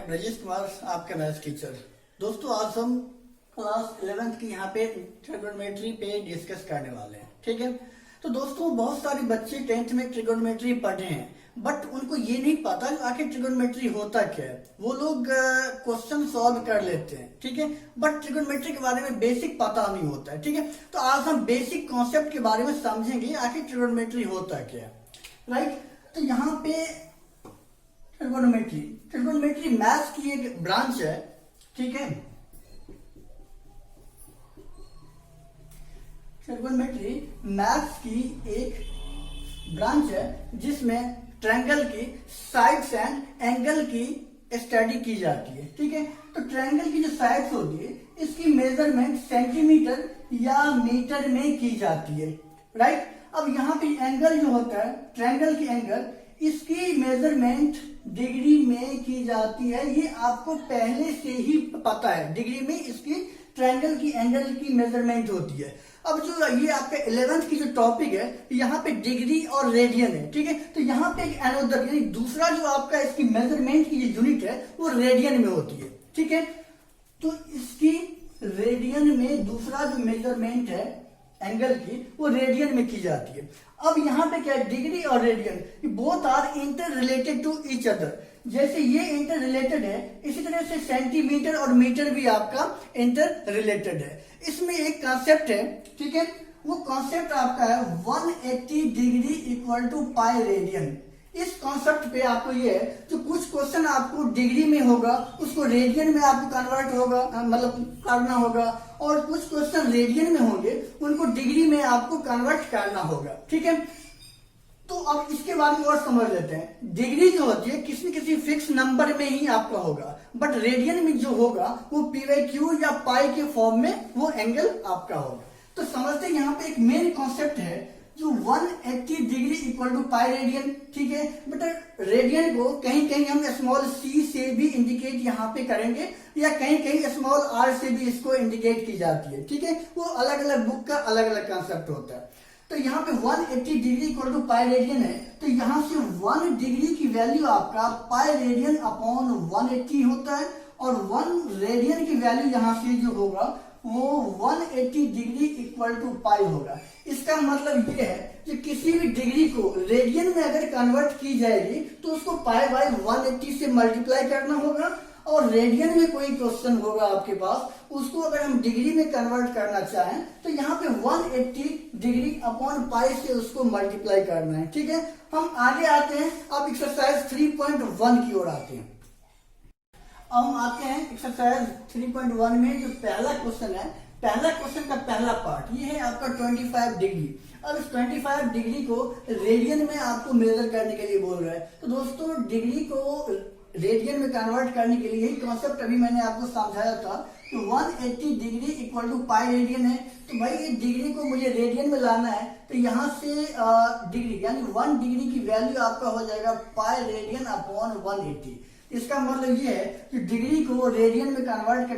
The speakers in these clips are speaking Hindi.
मैं ब्रजेश कुमार, आपका मैथ्स टीचर। दोस्तों, आज हम क्लास 11th की यहाँ पे ट्रिगोनोमेट्री पे डिस्कस करने वाले हैं। ठीक है, तो दोस्तों बहुत सारे बच्चे 10th में ट्रिगोनोमेट्री पढ़े हैं, बट उनको ये नहीं पता आखिर ट्रिगोनोमेट्री होता क्या है। वो लोग क्वेश्चन सॉल्व कर लेते हैं, ठीक है, बट ट्रिगोनोमेट्री के बारे में बेसिक पता नहीं होता है। ठीक है, तो आज हम बेसिक कॉन्सेप्ट के बारे में समझेंगे आखिर ट्रिगोनोमेट्री होता क्या है। राइट, तो यहाँ पे ट्रिगोनोमेट्री मैथ्स की एक ब्रांच है। ठीक है, ट्रिगोनोमेट्री मैथ्स की एक ब्रांच है जिसमें ट्रायंगल की साइड्स एंड एंगल की स्टडी की जाती है। ठीक है, तो ट्रायंगल की जो साइड्स होती है इसकी मेजरमेंट सेंटीमीटर या मीटर में की जाती है। राइट, अब यहाँ पे एंगल जो होता है, ट्रायंगल की एंगल, इसकी मेजरमेंट डिग्री में की जाती है। ये आपको पहले से ही पता है, डिग्री में इसकी ट्रायंगल की एंगल की मेजरमेंट होती है। अब जो ये आपका 11th की जो टॉपिक है, यहाँ पे डिग्री और रेडियन है। ठीक है, तो यहाँ पे एक अनदर यानी दूसरा जो आपका इसकी मेजरमेंट की यूनिट है वो रेडियन में होती है। ठीक है, तो इसकी रेडियन में दूसरा जो मेजरमेंट है एंगल की वो रेडियन में की जाती है। अब यहाँ पे क्या है, डिग्री और radian both are inter related to each other. जैसे ये इंटर रिलेटेड है, इसी तरह से सेंटीमीटर और मीटर भी आपका इंटर रिलेटेड है। इसमें एक कॉन्सेप्ट है, ठीक है, वो कॉन्सेप्ट आपका है 180 degree equal to pi radian. इस कॉन्सेप्ट पे आपको ये है, जो कुछ क्वेश्चन आपको डिग्री में होगा उसको रेडियन में आपको कन्वर्ट होगा, मतलब करना होगा, और कुछ क्वेश्चन रेडियन में होंगे उनको डिग्री में आपको कन्वर्ट करना होगा। ठीक है, तो अब इसके बारे में और समझ लेते हैं। डिग्री जो होती है किसी न किसी फिक्स नंबर में ही आपका होगा, बट रेडियन में जो होगा वो पी/क्यू या पाई के फॉर्म में वो एंगल आपका होगा। तो समझते हैं, यहाँ पे एक मेन कॉन्सेप्ट है जो 180 degree equal to pi radian. ठीक है, बट रेडियन को कहीं कहीं हम स्मॉल सी से भी इंडिकेट यहाँ पे करेंगे, या कहीं कहीं स्मॉल आर से भी इसको इंडिकेट की जाती है। ठीक है, वो अलग अलग बुक का अलग अलग कॉन्सेप्ट होता है। तो यहाँ पे 180 degree equal to pi radian है, तो यहाँ से 1 डिग्री की वैल्यू आपका पाई रेडियन अपॉन 180 होता है, और 1 रेडियन की वैल्यू यहाँ से जो होगा वो 180 डिग्री इक्वल टू पाई होगा। इसका मतलब ये है कि किसी भी डिग्री को रेडियन में अगर कन्वर्ट की जाएगी तो उसको पाई बाय 180 से मल्टीप्लाई करना होगा, और रेडियन में कोई क्वेश्चन होगा आपके पास, उसको अगर हम डिग्री में कन्वर्ट करना चाहें तो यहाँ पे 180 डिग्री अपॉन पाई से उसको मल्टीप्लाई करना है। ठीक है, हम आगे आते हैं, अब एक्सरसाइज 3.1 की ओर आते हैं। अब हम आते हैं एक्सरसाइज 3.1 में। जो पहला क्वेश्चन है, पहला क्वेश्चन का पहला पार्ट ये है आपका 25 डिग्री। अब इस 25 डिग्री को रेडियन में आपको मेजर करने के लिए बोल रहा है। तो दोस्तों, डिग्री को रेडियन में कन्वर्ट करने के लिए यही कॉन्सेप्ट अभी मैंने आपको समझाया था कि 180 degree equal to pi radian है। तो भाई ये डिग्री को मुझे रेडियन में लाना है, तो यहाँ से डिग्री यानी 1 डिग्री की वैल्यू आपका हो जाएगा पाई रेडियन अपॉन 180। इसका मतलब ये है कि डिग्री को रेडियन में कन्वर्ट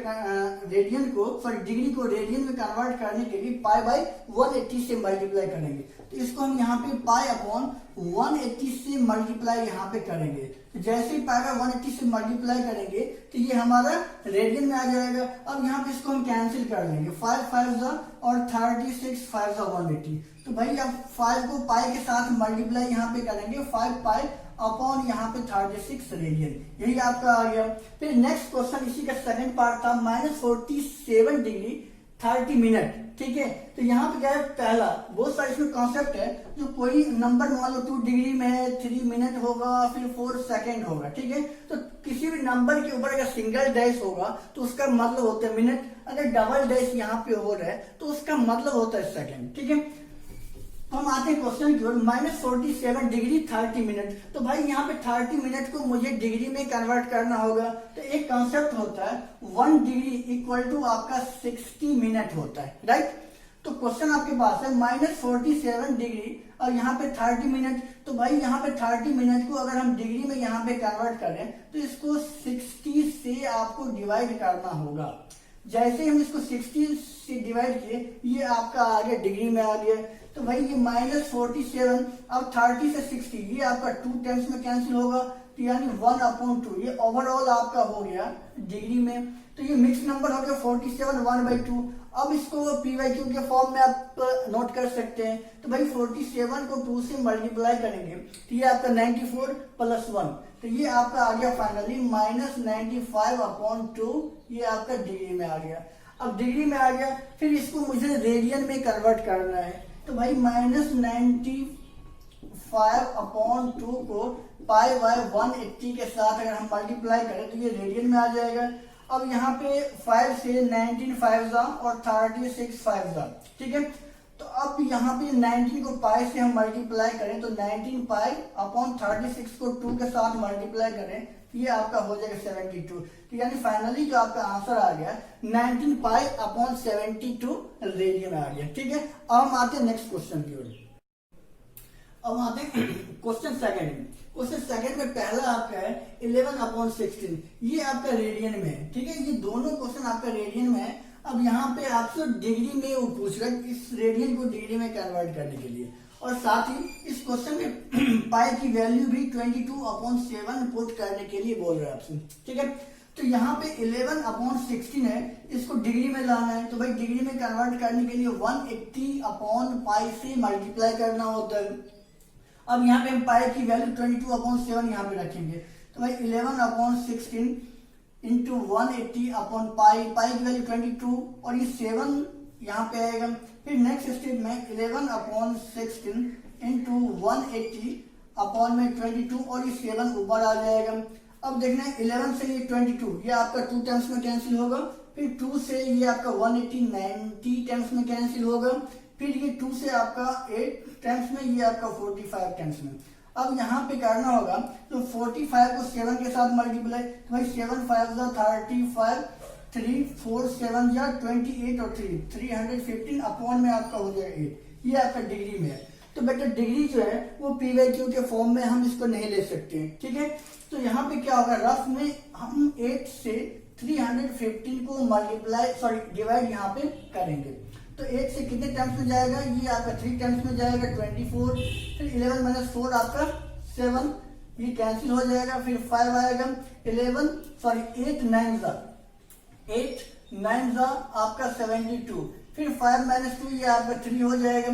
डिग्री को रेडियन में कन्वर्ट करने के लिए पाई बाय 180 से मल्टीप्लाई करेंगे। तो इसको हम यहाँ पे पाई अपॉन 180 से मल्टीप्लाई यहाँ पे करेंगे। तो जैसे ही पाई बाय 180 से मल्टीप्लाई करेंगे तो ये हमारा रेडियन में आ जाएगा। अब यहाँ पे इसको हम कैंसिल कर लेंगे, 5 5 और 36 5 180। तो भाई अब 5 को पाई के साथ मल्टीप्लाई यहाँ पे करेंगे, 5 पाई अपॉन यहाँ पे 36 रेडियन, यही आपका आ गया। फिर नेक्स्ट क्वेश्चन इसी का सेकंड पार्ट था -47 डिग्री 30 मिनट। ठीक है, तो यहाँ पे क्या है, पहला बहुत सारे इसमें कॉन्सेप्ट है, जो कोई नंबर मान लो 2 डिग्री में 3 मिनट होगा, फिर 4 सेकेंड होगा। ठीक है, तो किसी भी नंबर के ऊपर अगर सिंगल डैश होगा तो उसका मतलब होता है मिनट, अगर डबल डैश यहाँ पे हो रहा है तो उसका मतलब होता है सेकेंड। ठीक है, हम आते हैं क्वेश्चन की ओर, -47 डिग्री 30 मिनट। तो भाई यहाँ पे 30 मिनट को मुझे डिग्री में कन्वर्ट करना होगा। तो एक कॉन्सेप्ट होता है 1 डिग्री इक्वल टू आपका 60 मिनट होता है। राइट, तो क्वेश्चन आपके पास है -47 डिग्री और यहाँ पे 30 मिनट। तो भाई यहाँ पे 30 मिनट को अगर हम डिग्री में यहाँ पे कन्वर्ट करें तो इसको 60 से आपको डिवाइड करना होगा। जैसे हम इसको 60 से डिवाइड किए, ये आपका आ गया डिग्री में आ गया। तो भाई ये -47, अब 30 से 60, ये आपका 2 टाइम्स में कैंसिल होगा, तो यानी 1/2, ये ओवरऑल आपका हो गया डिग्री में। तो ये मिक्स नंबर हो गया 47 1/2। अब इसको PYQ के फॉर्म में आप नोट कर सकते हैं। तो भाई 47 को 2 से मल्टीप्लाई करेंगे तो ये आपका 94 + 1, तो ये आपका आ गया फाइनली -95/2, ये आपका डिग्री में आ गया। अब डिग्री में आ गया, फिर इसको मुझे रेडियन में कन्वर्ट करना है। तो भाई -95/2 को π/180 के साथ अगर हम मल्टीप्लाई करें तो ये रेडियन में आ जाएगा। अब यहाँ पे 5 से 19 5 और 36 5, ठीक है। तो अब यहाँ पे 19 को पाई से हम मल्टीप्लाई करें तो 19π/36 को 2 के साथ मल्टीप्लाई करें, ये आपका हो जाएगा 72। तो यानी फाइनली जो आपका आंसर आ गया 19π/72 रेडियन आ गया, ठीक है। अब हम आते हैं नेक्स्ट क्वेश्चन की ओर। अब आते हैं क्वेश्चन सेकंड। क्वेश्चन सेकंड में पहला आपका है 11/16, ये आपका रेडियन में है, ठीक है। ये दोनों क्वेश्चन आपका रेडियन में है। अब यहाँ पे आपसे डिग्री में वो पूछ रहा है इस रेडियन को डिग्री में कन्वर्ट करने के लिए, और साथ ही इस क्वेश्चन में पाई की वैल्यू भी 22/7 पुट करने के लिए बोल रहा है आपसे, ठीक है। तो यहाँ पे 11/16 है, इसको डिग्री में लाना है। तो भाई डिग्री में कन्वर्ट करने के लिए 180/पाई से मल्टीप्लाई करना होता है। अब यहाँ पे हम पाई की वैल्यू 22/7 यहाँ पे रखेंगे। तो भाई 11/16 इंटू 180/पाई, पाई की वैल्यू 22 और ये 7 यहाँ पे आएगा। फिर नेक्स्ट स्टेप में 11/16 इंटू 180/22 और ये 7 ऊपर आ जाएगा। अब देखना है 11 से ये 22, ये आपका 2 टाइम्स में कैंसिल होगा। फिर 2 से ये आपका 180 90 टाइम्स में कैंसिल होगा। फिर ये 2 से आपका 8 टाइम्स में, ये आपका 45 टाइम्स में। अब यहाँ पे करना होगा तो 45 को 7 के साथ मल्टीप्लाई, तो भाई 7 5 35, 3 4 7 28 और 315 अपॉन में आपका हो जाएगा 8, ये आपका डिग्री में है। तो बेटा डिग्री जो है वो PYQ के फॉर्म में हम इसको नहीं ले सकते हैं, ठीक है। तो यहाँ पे क्या होगा, रफ में हम 8 से 315 को डिवाइड यहाँ पे करेंगे। तो 8 से कितने टाइम्स में जाएगा, ये आपका 3 टाइम्स में जाएगा 24। फिर 11 - 4 आपका 7, ये कैंसिल हो जाएगा। फिर 5 आएगा, 8 9 आपका 72। फिर 5 - 2 ये आपका 3 हो जाएगा।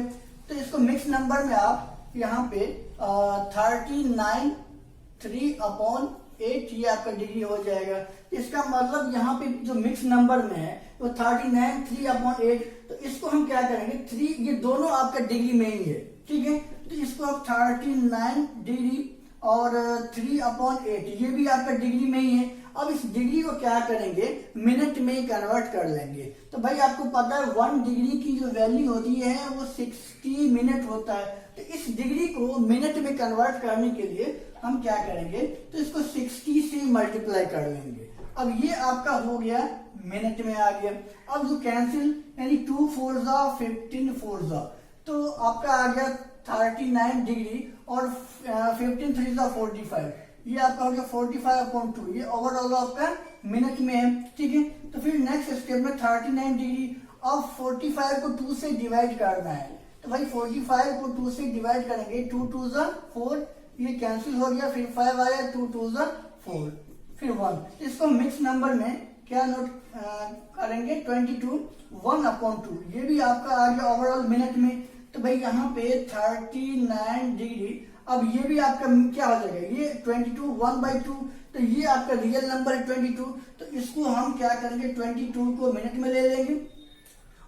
तो इसको मिक्स नंबर में आप यहाँ पे 39 3/8 ये आपका डिग्री हो जाएगा। इसका मतलब यहाँ पे जो मिक्स नंबर में है वो 39 3/8। तो इसको हम क्या करेंगे, 3 ये दोनों आपका डिग्री में ही है, ठीक है। तो इसको आप 39 डिग्री और 3/8 ये भी आपका डिग्री में ही है। अब इस डिग्री को क्या करेंगे, मिनट में कन्वर्ट कर लेंगे। तो भाई आपको पता है 1 डिग्री की जो वैल्यू होती है वो 60 मिनट होता है। तो इस डिग्री को मिनट में कन्वर्ट करने के लिए हम क्या करेंगे, तो इसको 60 से मल्टीप्लाई कर लेंगे। अब ये आपका हो गया मिनट में आ गया। अब जो कैंसिल यानी 2 4 15 4 तो आपका आ गया 39 डिग्री और 15 3 45, ये आपका हो गया 45/2, ये ओवरऑल आपका मिनट में है, ठीक है। तो फिर नेक्स्ट स्टेप में 39 डिग्री, अब 45 को 2 से डिवाइड करना है। तो भाई 45 को 2 से डिवाइड करेंगे, 2 2 4, ये कैंसिल हो गया। फिर 5 आया, 2 2 4, फिर 1। इसको मिक्स नंबर में क्या नोट करेंगे, 22 1/2, ये भी आपका आ गया ओवरऑल मिनट में। तो भाई यहाँ पे 39 डिग्री, अब ये भी आपका क्या हो जाएगा, ये 22 1/2, तो ये आपका रियल नंबर है 22। तो इसको हम क्या करेंगे, 22 को मिनट में ले लेंगे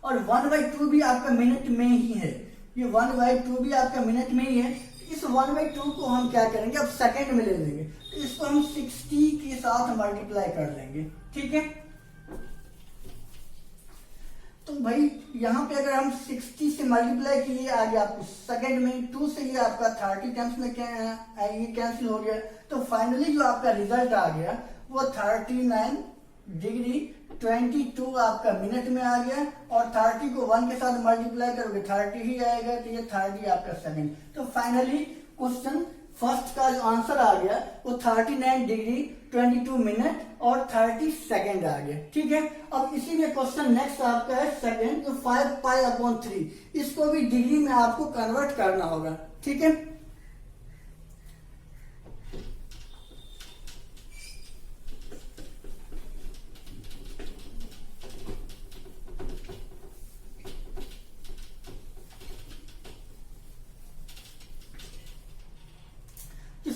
और 1/2 भी आपका मिनट में ही है, ये 1/2 भी आपका मिनट में ही है। इस 1/2 को हम क्या करेंगे, अब सेकंड में ले लेंगे। तो इसको हम 60 के साथ मल्टीप्लाई कर लेंगे, ठीक है। तो भाई यहाँ पे अगर हम 60 से मल्टीप्लाई किए, आ गया आपको सेकंड में, 2 से ये आपका 30 टाइम्स में ये कैंसिल हो गया। तो फाइनली जो आपका रिजल्ट आ गया वो 39 डिग्री 22 आपका मिनट में आ गया। और 30 को 1 के साथ मल्टीप्लाई करोगे 30 ही आएगा, तो ये 30 आपका सेकंड। तो फाइनली क्वेश्चन फर्स्ट का जो आंसर आ गया वो 39 डिग्री 22 मिनट और 30 सेकंड आ गया, ठीक है। अब इसी में क्वेश्चन नेक्स्ट आपका है सेकंड, जो 5π/3, इसको भी डिग्री में आपको कन्वर्ट करना होगा, ठीक है।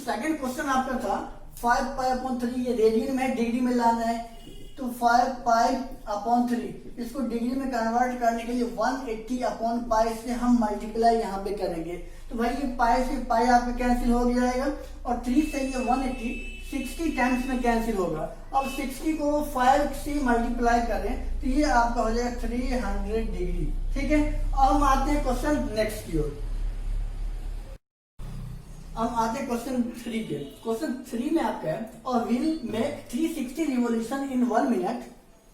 सेकंड क्वेश्चन आपका था 5π/3, ये रेडियन में डिग्री में लाना है, तो 5π/3 इसको डिग्री में कन्वर्ट करने के लिए 180/π से हम मल्टीप्लाई यहाँ पे करेंगे। तो भाई ये पाई से पाई आपका कैंसिल हो जाएगा और 3 से ये 180 60 टाइम्स में कैंसिल होगा। अब 60 को 5 से मल्टीप्लाई करें तो ये आपका हो जाएगा 300 डिग्री। ठीक है, अब हम आते हैं क्वेश्चन नेक्स्ट की ओर। हम आते हैं क्वेश्चन 3 पे। क्वेश्चन 3 में आपका है और will make 360 revolution in 1 minute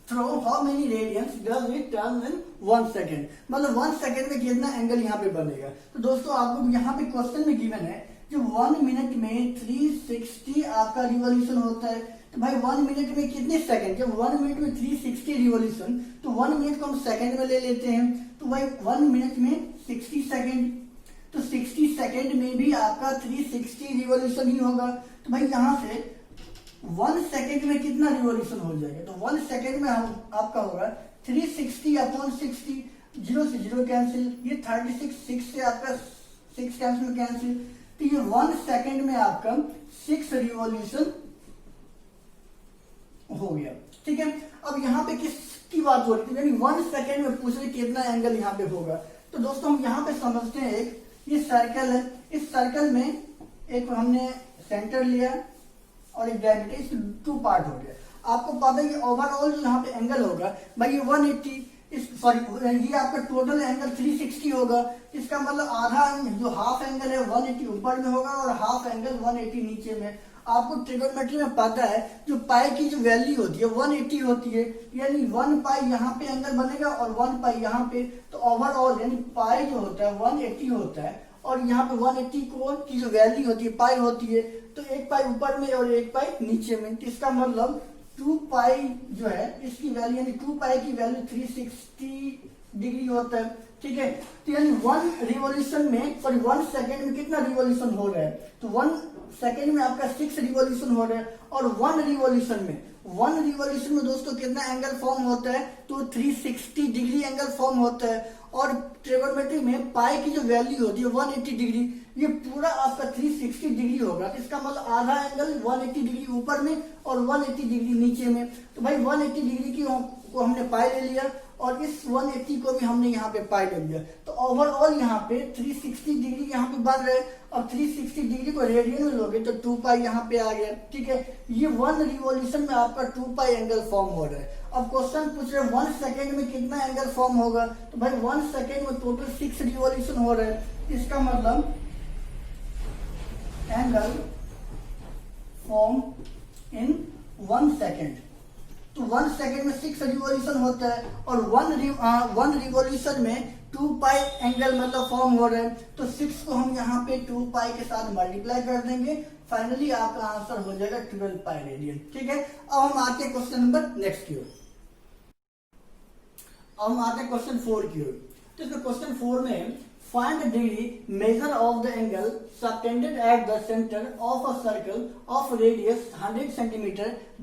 through how many radians does it turn in 1 second. मतलब 1 सेकेंड में कितना एंगल यहाँ पे बनेगा। तो दोस्तों आपको यहाँ पे क्वेश्चन में गिवन है जो 1 मिनट में 360 आपका रिवॉल्यूशन होता है। तो भाई 1 मिनट में कितने सेकंड, जब 1 मिनट में 360 रिवॉल्यूशन तो 1 मिनट को हम सेकंड में ले लेते हैं। तो भाई 1 मिनट में 60 सेकंड, तो 60 सेकंड में भी आपका 360 रिवॉल्यूशन ही होगा। तो भाई यहाँ से 1 सेकंड में कितना रिवॉल्यूशन हो जाएगा, तो 1 सेकंड में आपका होगा 360/60, 0 से 0 कैंसिल, ये 36, 6 से आपका 6 टाइम्स में कैंसिल, तो ये 1 सेकंड में आपका 6 रिवॉल्यूशन हो गया। ठीक है, अब यहाँ पे किसकी बात हो रही थी, यानी 1 सेकंड में पूछ रहे कितना एंगल यहाँ पे होगा। तो दोस्तों हम यहाँ पे समझते हैं, एक ये सर्कल है, इस सर्कल में एक हमने सेंटर लिया और एक डायमीटर, इसके 2 पार्ट हो गया। आपको पता है कि ओवरऑल जो यहाँ पे एंगल होगा भाई 180, ये आपका टोटल एंगल 360 होगा। इसका मतलब आधा जो हाफ एंगल है 180 ऊपर में होगा और हाफ एंगल 180 नीचे में। आपको ट्रिगोनोमेट्री में पता है जो पाई की जो वैल्यू होती है 180 होती है, यानी 1 पाई यहाँ पे एंगल बनेगा और 1 पाई यहाँ पे, तो ओवरऑल यानी पाई जो होता है 180 होता है और यहाँ पे 180 की जो वैल्यू होती है पाई होती है, तो एक पाई ऊपर में और एक पाई नीचे में। तो इसका मतलब 2 पाई जो है इसकी वैल्यू यानी 2 पाई की वैल्यू 360 डिग्री होता है। ठीक है, तो यानी 1 रिवॉल्यूशन में सॉरी 1 सेकेंड में कितना रिवॉल्यूशन हो रहा है, तो 1 सेकेंड में आपका 6 रिवॉल्यूशन हो रहा है और 1 रिवॉल्यूशन में दोस्तों कितना एंगल फॉर्म होता है, तो 360 डिग्री एंगल फॉर्म होता है। और ट्रिगोनोमेट्री में पाई की जो वैल्यू होती है 180 डिग्री, ये पूरा आपका 360 डिग्री होगा। इसका मतलब आधा एंगल 180 डिग्री ऊपर में और 180 डिग्री नीचे में। तो भाई 180 डिग्री की को हमने पाई ले लिया और इस 180 को भी हमने यहाँ पे पाई ले लिया, तो ओवरऑल यहाँ पे 360 डिग्री यहाँ पे बन रहे हैं और 360 डिग्री को रेडियन में लोगे तो 2 पाई यहाँ पे आ गया। ठीक है, ये 1 रिवॉल्यूशन में आपका 2 पाई एंगल फॉर्म हो रहा है। अब क्वेश्चन पूछ रहे 1 सेकेंड में कितना एंगल फॉर्म होगा, तो भाई 1 सेकेंड में टोटल 6 रिवॉल्यूशन हो रहा है। इसका मतलब एंगल फॉर्म इन 1 सेकेंड, तो 1 सेकेंड में 6 रिवॉल्यूशन होता है और 1 रिवॉल्यूशन में 2 पाई एंगल मतलब फॉर्म हो रहा है। तो 6 को हम यहाँ पे 2 पाई के साथ मल्टीप्लाई कर देंगे, फाइनली आपका आंसर हो जाएगा 12 पाई रेडियन। ठीक है, अब हम आते हैं क्वेश्चन नंबर नेक्स्ट की ओर। अब हम आते हैं क्वेश्चन 4 की ओर। तो इसमें क्वेश्चन 4 में find the degree measure of the angle subtended at the center of a circle of radius 100 cm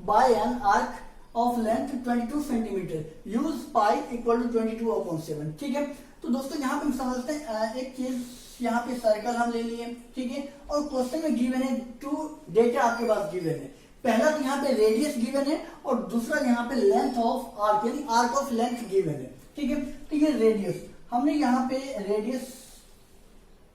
by an arc of length 22 cm, use pi equal to 22/7। ठीक है, तो दोस्तों यहाँ पे हम समझते हैं एक चीज, यहाँ पे सर्कल हम ले लिए। ठीक है, और क्वेश्चन में गिवन है 2 डेटा आपके पास गिवन है। पहला तो यहाँ पे रेडियस गिवन है और दूसरा यहाँ पे लेंथ ऑफ आर्क यानी आर्क ऑफ लेंथ गिवन है। ठीक है, तो ये रेडियस हमने यहाँ पे रेडियस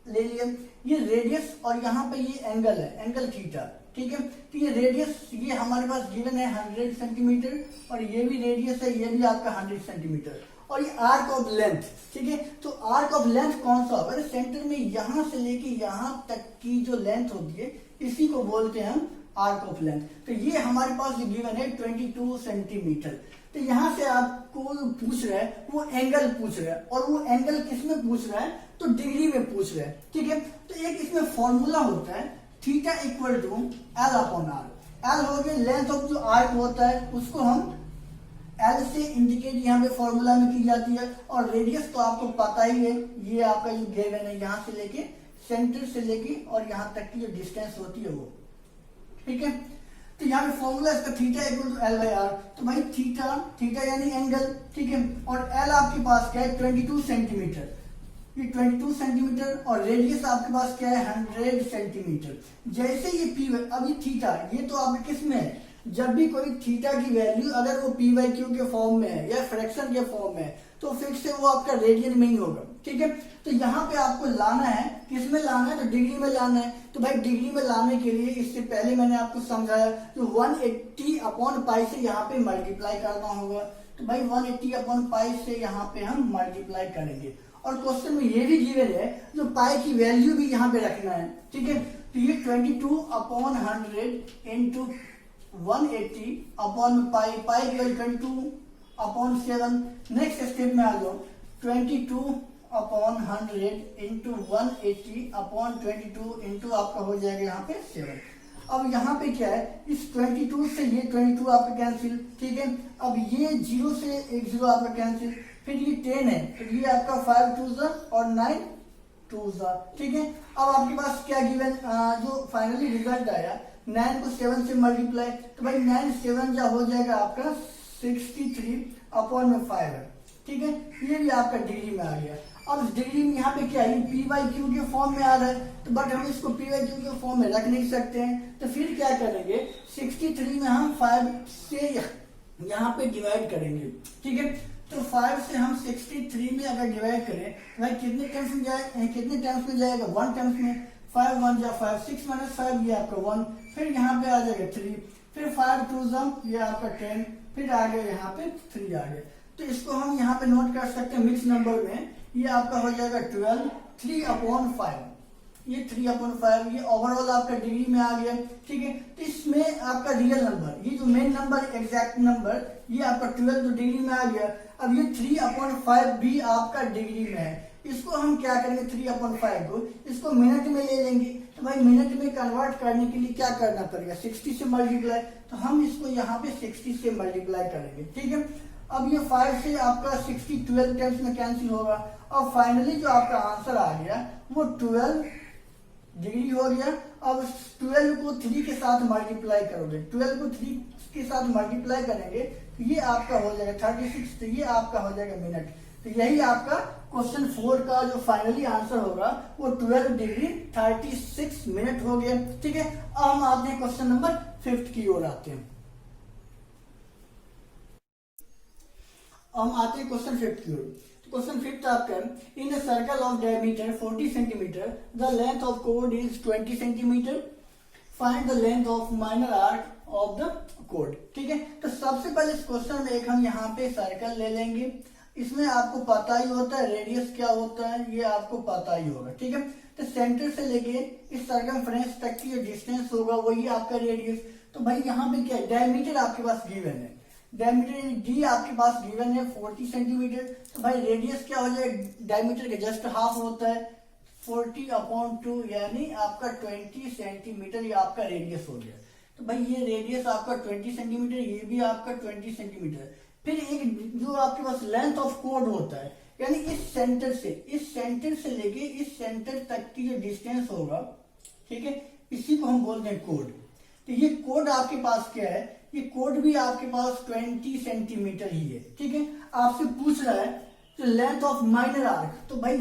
ले लिया, ये रेडियस और यहाँ पे ये एंगल है, एंगल थीटा। ठीक है, तो ये रेडियस ये हमारे पास गिवन है 100 सेंटीमीटर और ये भी रेडियस है, ये भी आपका 100 सेंटीमीटर और ये आर्क ऑफ लेंथ। ठीक है, तो आर्क ऑफ लेंथ कौन सा होगा, सेंटर में यहां से लेके यहां तक की जो लेंथ होती है इसी को बोलते हैं हम आर्क ऑफ लेंथ। तो ये हमारे पास जो गिवन है 22 सेंटीमीटर। तो यहां से आपको पूछ रहा है वो एंगल पूछ रहा है और वो एंगल किस में पूछ रहा है, तो डिग्री में पूछ रहा है। ठीक है, तो एक इसमें फॉर्मूला होता है theta equal to L/R। L हो गया लेंथ ऑफ जो आर्क होता है, उसको हम L से इंडिकेट यहाँ पे फॉर्मूला में की जाती है। और रेडियस तो आपको पता ही है, ये आपका जो गिवन है यहाँ से लेके सेंटर से लेके और यहाँ तक की जो डिस्टेंस होती है वो। ठीक है, तो यहाँ पे फॉर्मूला इसका थीटा इक्वल टू L/R। तो भाई थीटा यानी एंगल। ठीक है, और L आपके पास क्या है 22 सेंटीमीटर। ये 22 सेंटीमीटर और रेडियस आपके पास क्या है 100 सेंटीमीटर। जैसे ये पी वाई, अब ये थीटा, ये तो आपके किस में है, जब भी कोई थीटा की वैल्यू अगर वो पी वाई क्यू के फॉर्म में है या फ्रैक्शन के फॉर्म में है तो फिर से वो आपका रेडियन में ही होगा, ठीक है। तो यहाँ पे आपको लाना है, किस में लाना है, तो डिग्री में लाना है। तो भाई डिग्री में लाने के लिए इससे पहले मैंने आपको समझाया तो 180 अपॉन पाई से यहाँ पे मल्टीप्लाई करना होगा। तो भाई 180 अपॉन पाई से यहाँ पे हम मल्टीप्लाई करेंगे और क्वेश्चन में ये भी गिवन है जो पाई की वैल्यू भी यहाँ पे रखना है, ठीक है। तो ये 22 अपॉन 100 इंटू 180 अपॉन पाई, पाई की वैल्यू 22 अपॉन 7। नेक्स्ट स्टेप में आ जाओ, 22 अपॉन 100 इंटू 180 अपॉन 22 इंटू आपका हो जाएगा यहाँ पे 7। अब यहाँ पे क्या है, इस 22 से ये 22 आपका कैंसिल, ठीक है। अब ये 0 से एक 0 आपका कैंसिल, फिर ये 10 है तो ये आपका 5 2 और 9 2, ठीक है। अब आपके पास क्या गिवन, जो फाइनली रिजल्ट आया 9 को 7 से मल्टीप्लाई, तो भाई 9 7 जा हो जाएगा आपका 63 अपॉन में 5 है, ठीक है। ये भी आपका डिग्री में आ गया। अब इस डिग्री में यहाँ पे क्या है, पी वाई क्यू के फॉर्म में आ रहा है, तो बट हम इसको पी वाई क्यू के फॉर्म में रख नहीं सकते हैं, तो फिर क्या करेंगे 63 में हम 5 से यहाँ पे डिवाइड करेंगे, ठीक है। तो 5 से हम 63 में अगर डिवाइड करें भाई कितने टर्म्स में जाए, कितने टर्म्स में जाएगा 1 टर्म्स में, 5 1 जा 5, 6 - 5 ये आपका 1, फिर यहाँ पे आ जाएगा 3, फिर 5 2 ये आपका 10, फिर आ गया यहाँ पे 3 आ गया। तो इसको हम यहाँ पे नोट कर सकते हैं मिक्स नंबर में, ये आपका हो जाएगा 12 3 अपॉन 5, ये 3 अपॉन 5, ये ओवरऑल आपका डिग्री में आ गया, ठीक है। तो इसमें आपका रियल नंबर, ये जो मेन नंबर एग्जैक्ट नंबर, ये आपका 12 तो डिग्री में आ गया। अब ये 3 अपॉन 5 भी आपका डिग्री में है, इसको हम क्या करेंगे 3 अपॉन 5 को इसको मिनट में ले लेंगे। तो भाई मिनट में कन्वर्ट करने के लिए क्या करना पड़ेगा 60 से मल्टीप्लाई, तो हम इसको यहाँ पे 60 से मल्टीप्लाई करेंगे, ठीक है। अब ये 5 से आपका 60 12 टाइम्स में कैंसिल होगा और फाइनली जो आपका आंसर आ गया वो 12 डिग्री हो गया। अब 12 को 3 के साथ मल्टीप्लाई करोगे, 12 को 3 के साथ मल्टीप्लाई करेंगे तो ये आपका हो जाएगा 36, तो ये आपका हो जाएगा मिनट। तो यही आपका क्वेश्चन 4 का जो फाइनली आंसर होगा वो 12 डिग्री 36 मिनट हो गया, ठीक है। अब हम आते हैं क्वेश्चन नंबर 5 की ओर आते हैं। हम आते हैं क्वेश्चन 5 की ओर। क्वेश्चन 5 आपका, in a circle of diameter 40 centimetre the length of कोड is 20 centimetre, find the length of minor arc of the कोड, ठीक है। तो सबसे पहले इस क्वेश्चन में एक हम यहाँ पे सर्कल ले लेंगे, इसमें आपको पता ही होता है रेडियस क्या होता है, ये आपको पता ही होगा, ठीक है। तो सेंटर से लेके इस सर्कमफ्रेंस तक की जो डिस्टेंस होगा वही आपका रेडियस। तो भाई यहाँ पे क्या है, डायमीटर आपके पास गिवन है, डायमीटर डी आपके पास गिवन है 40 सेंटीमीटर। तो भाई रेडियस क्या हो जाएगा, डायमीटर के जस्ट हाफ होता है 40 अपॉन 2 यानी आपका 20 सेंटीमीटर, ये आपका रेडियस हो गया। तो भाई ये रेडियस आपका 20 सेंटीमीटर, ये भी आपका 20 सेंटीमीटर। फिर एक जो आपके पास लेंथ ऑफ कोड होता है, यानी इस सेंटर से लेके इस सेंटर तक की जो डिस्टेंस होगा, ठीक है, इसी को हम बोलते हैं कोड। तो ये कोड आपके पास क्या है, ये कोड भी आपके पास 20 सेंटीमीटर ही है, ठीक है। आपसे पूछ रहा है तो लेंथ ऑफ माइनर आर्क, तो भाई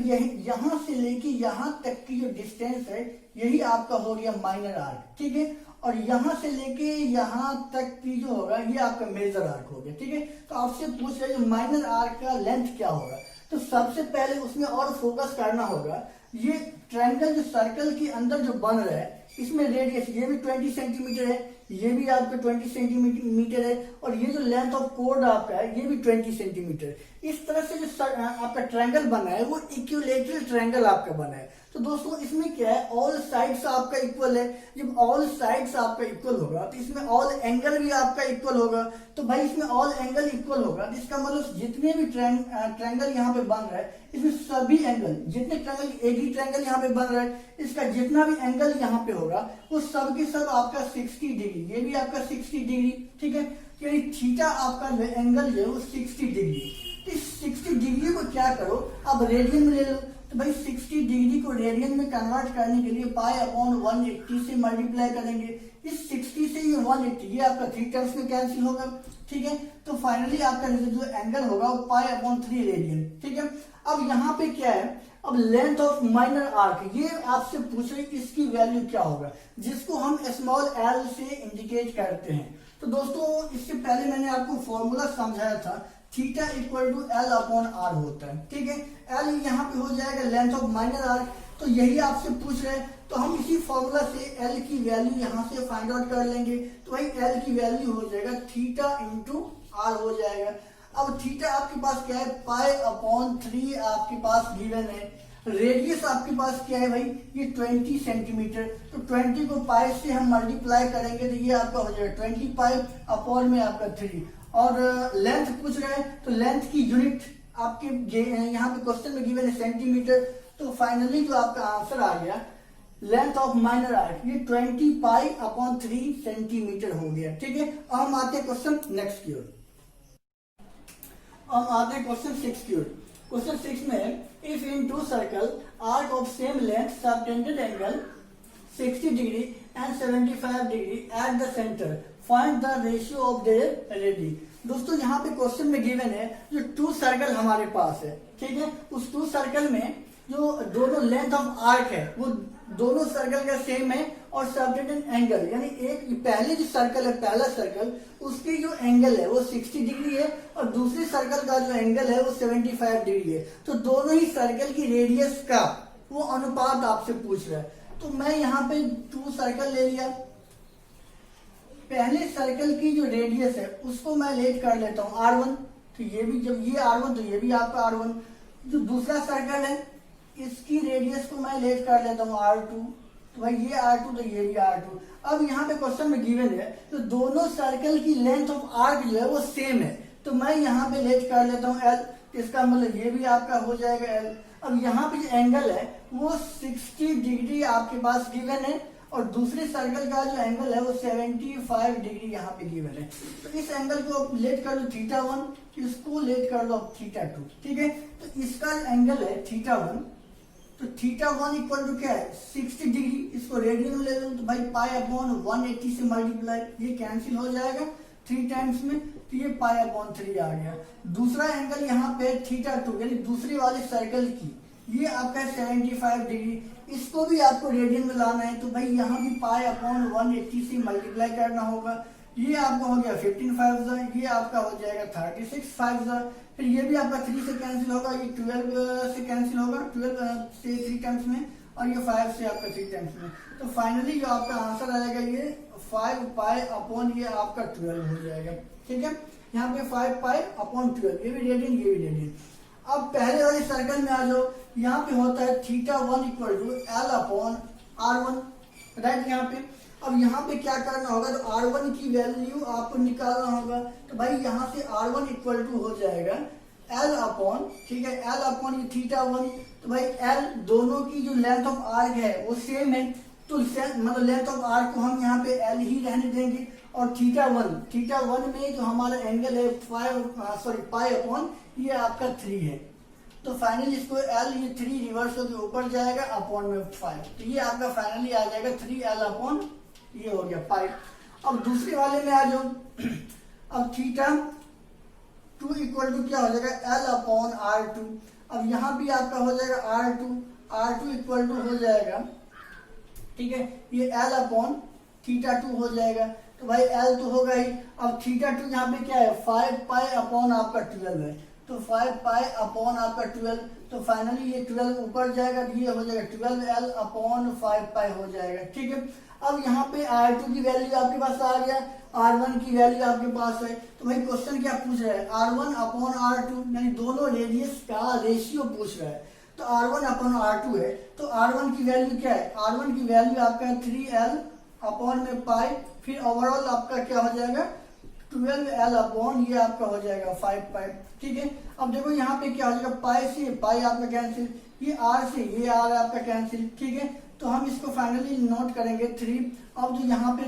यहां से लेके यहां तक की जो डिस्टेंस है यही आपका हो गया माइनर आर्क, ठीक है। और यहां से लेके यहां तक की जो होगा ये आपका मेजर आर्क हो गया, ठीक है। तो आपसे पूछ रहे हैं माइनर आर्क का लेंथ क्या होगा, तो सबसे पहले उसमें और फोकस करना होगा ये ट्रायंगल जो सर्कल के अंदर जो बन रहा है इसमें रेडियस ये भी 20 सेंटीमीटर है, ये भी आपका 20 सेंटीमीटर है, और ये जो लेंथ ऑफ कोड आपका है ये भी 20 सेंटीमीटर। इस तरह से जो आपका ट्रायंगल बना है वो इक्विलेटरल ट्रायंगल आपका बना है। तो दोस्तों इसमें क्या है, ऑल साइड्स आपका इक्वल है। जब ऑल साइड्स आपका इक्वल होगा तो इसमें ऑल एंगल भी आपका इक्वल होगा। तो भाई इसमें ऑल एंगल इक्वल होगा तो इसका मतलब जितने भी ट्रायंगल यहाँ पे बन रहा है इसमें सभी एंगल, जितने ट्रायंगल, एक ही ट्रायंगल यहाँ पे बन रहा है इसका जितना भी एंगल यहाँ पे होगा वो सब के सब आपका 60 डिग्री, ये भी आपका 60 डिग्री, ठीक है। यानी थीटा आपका एंगल जो है वो 60 डिग्री। तो इस 60 डिग्री को क्या करो, अब रेडियन में ले लो। तो भाई 60 डिग्री को रेडियन में कन्वर्ट करने के लिए पाई अपॉन 180 से मल्टीप्लाई करेंगे। इस 60 से ये 180 ये आपका 3 टर्म्स में कैंसिल होगा, ठीक है। तो फाइनली आपका जो एंगल होगा वो पाई अपॉन 3 रेडियन, ठीक है। अब यहाँ पे क्या है, अब लेंथ ऑफ माइनर आर्क ये आपसे पूछ रहे इसकी वैल्यू क्या होगा, जिसको हम स्मॉल एल से इंडिकेट करते हैं। तो दोस्तों इससे पहले मैंने आपको फॉर्मूला समझाया था, theta equal to L upon R होता है, ठीक है। एल यहाँ पे हो जाएगा लेंथ ऑफ माइनर आर्क, तो यही आपसे पूछ रहे हैं, तो हम इसी फॉर्मूला से एल की वैल्यू यहाँ से फाइंड आउट कर लेंगे। तो भाई एल की वैल्यू हो जाएगा थीटा इंटू आर हो जाएगा। अब थीटा आपके पास क्या है, पाई अपॉन 3 आपके पास गिवन है। रेडियस आपके पास क्या है भाई, ये 20 सेंटीमीटर, तो 20 को पाई से हम मल्टीप्लाई करेंगे तो ये आपका हो जाएगा 20 पाई अपॉन में आपका 3। और लेंथ पूछ रहे हैं, तो लेंथ की यूनिट आपके यहाँ पे क्वेश्चन में गिवन है सेंटीमीटर। तो फाइनली जो आपका आंसर आ गया लेंथ ऑफ माइनर आर्क ये 20 पाई अपॉन 3 सेंटीमीटर हो गया, ठीक है। अब हम आते हैं क्वेश्चन नेक्स्ट की ओर। हम आते हैं क्वेश्चन 6 की ओर। क्वेश्चन 6 में if in two circle arc of same length subtended angle 60 degree and 75 degree at the centre find the ratio of their radii. दोस्तों यहाँ पे क्वेश्चन में गिवन है जो 2 सर्कल हमारे पास है, ठीक है। उस 2 सर्कल में जो दोनों लेंथ ऑफ आर्क है वो दोनों सर्कल का सेम है, और सबटेंडेड एंगल यानी एक पहले जो सर्कल है पहला सर्कल उसकी जो एंगल है वो 60 डिग्री है, और दूसरे सर्कल का जो एंगल है वो 75 डिग्री है। तो दोनों ही सर्कल की रेडियस का वो अनुपात आपसे पूछ रहा है। तो मैं यहाँ पे 2 सर्कल ले लिया, पहले सर्कल की जो रेडियस है उसको मैं लेट कर लेता हूँ R1, तो ये भी जब ये R1 तो ये भी आपका R1। जो दूसरा सर्कल है इसकी रेडियस को मैं लेट कर लेता हूँ R2, तो भाई ये R2 तो ये भी R2। अब यहाँ पे क्वेश्चन में गिवन है तो दोनों सर्कल की लेंथ ऑफ आर्क जो है वो सेम है, तो मैं यहाँ पे लेट कर लेता हूँ L, इसका मतलब ये भी आपका हो जाएगा L। अब यहाँ पे जो एंगल है वो 60 डिग्री आपके पास गिवन है, और दूसरे सर्कल का जो एंगल है वो 75 डिग्री यहाँ पे गिवन है। तो इस एंगल को लेट कर लो θ1, इसको लेट कर लो θ2, ठीक है। तो इसका एंगल है θ1, तो θ1 इक्वल टू क्या है 60 डिग्री, इसको रेडियन में ले लो तो भाई पाई अपॉन 180 से मल्टीप्लाई, ये कैंसिल हो जाएगा 3 टाइम्स में, तो ये पाई अपॉन 3 आ गया। दूसरा एंगल यहाँ पे θ2 यानी दूसरी वाले सर्कल की ये आपका 75 डिग्री, इसको भी आपको रेडियन में लाना है, तो भाई यहाँ भी पाई अपॉन 180 से मल्टीप्लाई करना होगा। ये आपका हो गया 15 5 ये आपका हो जाएगा 36 5, फिर ये भी आपका 3 से कैंसिल होगा, ये 12 से कैंसिल होगा 12 से 3 टाइम्स में, और ये 5 से आपका 3 टाइम्स में। तो फाइनली जो आपका आंसर आएगा ये 5 पाई अपॉन ये आपका 12 हो जाएगा, ठीक है। यहाँ पे 5 पाई अपॉन 12, ये भी रेडियन ये भी रेडियन। अब पहले वाले सर्कल में आ जाओ, यहाँ पे होता है θ1 equal to L upon R1, right. यहाँ पे अब यहाँ पे क्या करना होगा, तो R1 की वैल्यू आपको निकालना होगा, तो भाई यहाँ से R1 इक्वल टू हो जाएगा L अपॉन, ठीक है, L अपॉन ये θ1, तो भाई L दोनों की जो लेंथ ऑफ आर्क है वो सेम है, तो मतलब लेंथ ऑफ आर्क को हम यहाँ पे L ही रहने देंगे, और θ1 में जो हमारा एंगल है पाई अपॉन ये आपका 3 है। तो फाइनली इसको L ये 3 रिवर्स होकर ऊपर जाएगा अपॉन में 5, तो ये आपका फाइनली आ जाएगा 3L अपॉन ये हो गया पाई। अब दूसरे वाले में आ जाओ, अब θ2 इक्वल टू क्या हो जाएगा L अपॉन R2। अब यहाँ भी आपका हो जाएगा R2 इक्वल टू हो जाएगा, ठीक है, ये L अपॉन θ2 हो जाएगा, तो भाई L तो होगा ही। अब θ2 यहाँ पे क्या है 5 पाई अपॉन आपका 12 है, तो 5 पाई अपॉन आपका 12, तो फाइनली ये 12 ऊपर जाएगा, तो ये हो जाएगा 12L अपॉन 5 पाई हो जाएगा, ठीक है। अब यहाँ पे R2 की वैल्यू आपके पास आ गया, R1 की वैल्यू आपके पास है, तो भाई क्वेश्चन क्या पूछ रहा है R1 अपॉन R2 यानी दोनों रेडियस का रेशियो पूछ रहा है। तो R1 अपॉन R2 है, तो R1 की वैल्यू क्या है, R1 की वैल्यू आपका 3L अपॉन में पाई, फिर ओवरऑल आपका क्या हो जाएगा 12L अपॉन ये आपका हो जाएगा 5 पाई, ठीक है। अब देखो यहाँ पे क्या हो जाएगा पाई से पाई आपका कैंसिल, ये R से ये R आपका कैंसिल, ठीक है। तो हम इसको फाइनली नोट करेंगे 3। अब जो यहाँ पे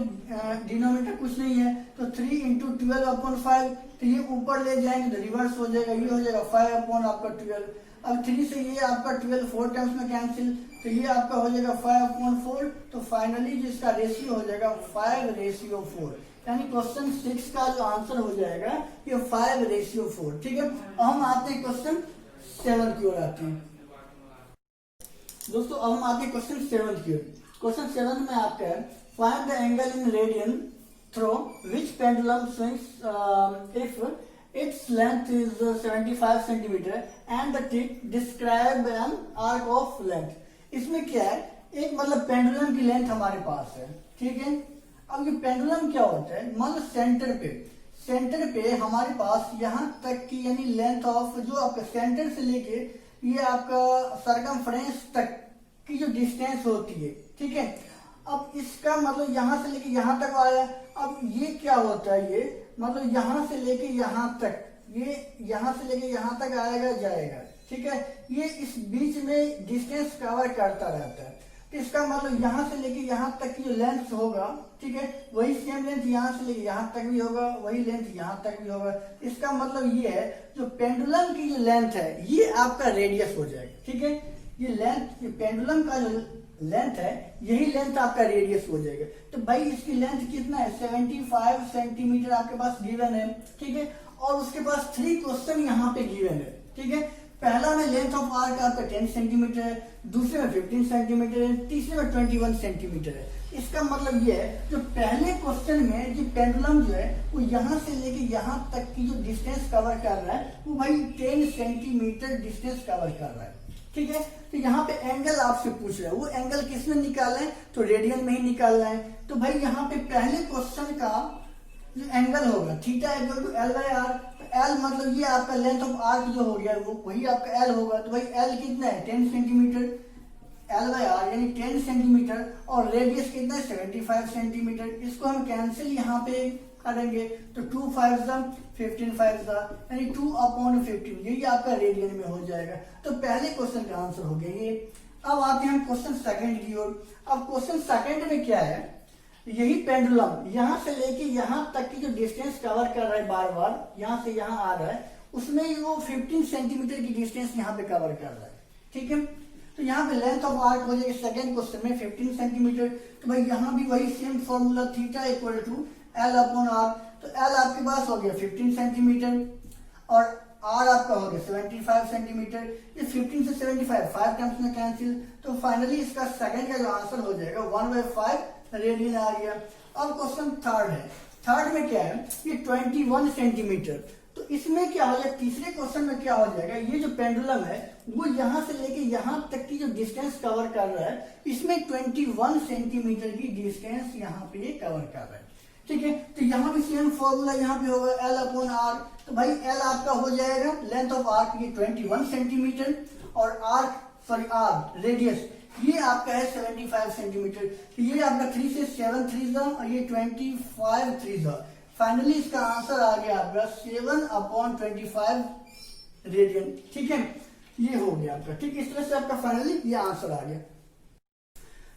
डिनोमिनेटर कुछ नहीं है, तो 3 इंटू 12 अपॉन 5, तो ये ऊपर ले जाएंगे तो रिवर्स हो जाएगा, ये हो जाएगा 5 अपॉन आपका 12। अब 3 से ये आपका 12 4 टाइम्स में कैंसिल, तो ये आपका हो जाएगा 5 अपॉन 4, तो फाइनली जिसका रेशियो हो जाएगा 5:4, यानी क्वेश्चन 6 का जो आंसर हो जाएगा ये 5:4, ठीक है। अब हम आते हैं क्वेश्चन 7 की ओर आते हैं। दोस्तों अब हम आते हैं क्वेश्चन 7 की ओर। क्वेश्चन 7 में आपका है find the angle in radian through which pendulum swings if its length is 75 centimeter and the tip describe an arc of length। इसमें क्या है, एक मतलब पेंडुलम की लेंथ हमारे पास है, ठीक है। अब ये पेंडुलम क्या होता है, मान लो सेंटर पे हमारे पास यहाँ तक की यानी लेंथ ऑफ जो आपका सेंटर से लेके ये आपका सरकमफ्रेंस तक की जो डिस्टेंस होती है, ठीक है। अब इसका मतलब यहाँ से लेके यहाँ तक आया। अब ये क्या होता है, ये मतलब यहाँ से लेके यहाँ तक, ये यहाँ से लेके यहाँ तक आएगा जाएगा, ठीक है। ये इस बीच में डिस्टेंस कवर करता रहता है। तो इसका मतलब यहाँ से लेके यहाँ तक की जो लेंथ होगा, ठीक है, वही सेम लेंथ यहाँ से लेके यहाँ तक भी होगा, वही लेंथ यहाँ तक भी होगा। इसका मतलब ये है जो पेंडुलम की जो लेंथ है ये आपका रेडियस हो जाएगा, ठीक है। ये लेंथ, ये पेंडुलम का जो लेंथ है यही लेंथ आपका रेडियस हो जाएगा। तो भाई इसकी लेंथ कितना है, 75 सेंटीमीटर आपके पास गिवन है, ठीक है। और उसके पास 3 क्वेश्चन यहाँ पे गिवन है, ठीक है। पहला में लेंथ ऑफ आर्क आपका 10 सेंटीमीटर है, दूसरे में 15 सेंटीमीटर है, तीसरे में 21 सेंटीमीटर है। इसका मतलब ये है जो पहले क्वेश्चन में जो पेंडुलम जो है वो यहाँ से लेके यहाँ तक की जो डिस्टेंस कवर कर रहा है वो भाई 10 सेंटीमीटर डिस्टेंस कवर कर रहा है, ठीक है। तो यहाँ पे एंगल आपसे पूछ रहा है, वो एंगल किसमें निकालना है, तो रेडियन में ही निकालना है। तो भाई यहाँ पे पहले क्वेश्चन का जो एंगल होगा theta equal to L by R. तो एल मतलब ये आपका लेंथ ऑफ आर्क जो हो गया वो वही आपका एल होगा। तो भाई एल कितना है, 10 सेंटीमीटर, एल बाई आर यानी 10 सेंटीमीटर, और रेडियस कितना है 75 सेंटीमीटर। इसको हम कैंसिल यहाँ पे करेंगे तो 2 5 15 5 यानी 2/15, यही आपका रेडियन में हो जाएगा। तो पहले क्वेश्चन का आंसर हो गया ये। अब आते हैं क्वेश्चन सेकंड की ओर। अब क्वेश्चन सेकंड में क्या है, यही पेंडुलम यहाँ से लेके यहाँ तक की जो डिस्टेंस कवर कर रहा है, बार बार यहाँ से यहाँ आ रहा है, उसमें वो 15 सेंटीमीटर की डिस्टेंस यहाँ पे कवर कर रहा है, ठीक है। तो यहाँ पे लेंथ ऑफ आर्क हो जाएगी सेकंड क्वेश्चन में 15 सेंटीमीटर। तो भाई यहाँ भी वही same formula theta equal to L upon R. तो एल आपके पास हो गया 15 सेंटीमीटर और आर आपका हो गया 75 सेंटीमीटर। ये 15 से 75 5 टाइम्स में कैंसिल। तो फाइनली इसका सेकंड का जो आंसर हो जाएगा 1/5 रेडियन आ गया। अब क्वेश्चन थर्ड है। थर्ड में क्या है, ये 21 सेंटीमीटर। तो इसमें क्या हो जाएगा, तीसरे क्वेश्चन में क्या हो जाएगा, ये जो पेंडुलम है वो यहाँ से लेके यहाँ तक की जो डिस्टेंस कवर कर रहा है, इसमें 21 सेंटीमीटर की डिस्टेंस यहाँ पे कवर कर रहा है, ठीक है। तो यहाँ भी सेम फॉर्मूला यहाँ पे होगा एल अपॉन आर। तो भाई एल आपका हो जाएगा लेंथ ऑफ आर्क ये 21 सेंटीमीटर और आर रेडियस ये आपका है 75 सेंटीमीटर। तो ये आपका 3 से 7 3 और ये 25 3। फाइनली इसका आंसर आ गया आपका 7/25 रेडियन, ठीक है। ये हो गया आपका, ठीक। इस तरह से आपका फाइनली ये आंसर आ गया।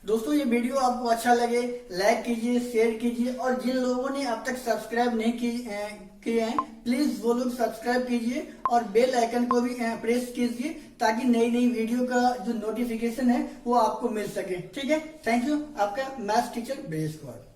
दोस्तों ये वीडियो आपको अच्छा लगे लाइक कीजिए, शेयर कीजिए, और जिन लोगों ने अब तक सब्सक्राइब नहीं किए हैं प्लीज वो लोग सब्सक्राइब कीजिए और बेल आइकन को भी प्रेस कीजिए ताकि नई नई वीडियो का जो नोटिफिकेशन है वो आपको मिल सके, ठीक है। थैंक यू, आपका मैथ्स टीचर ब्रजेश कुमार।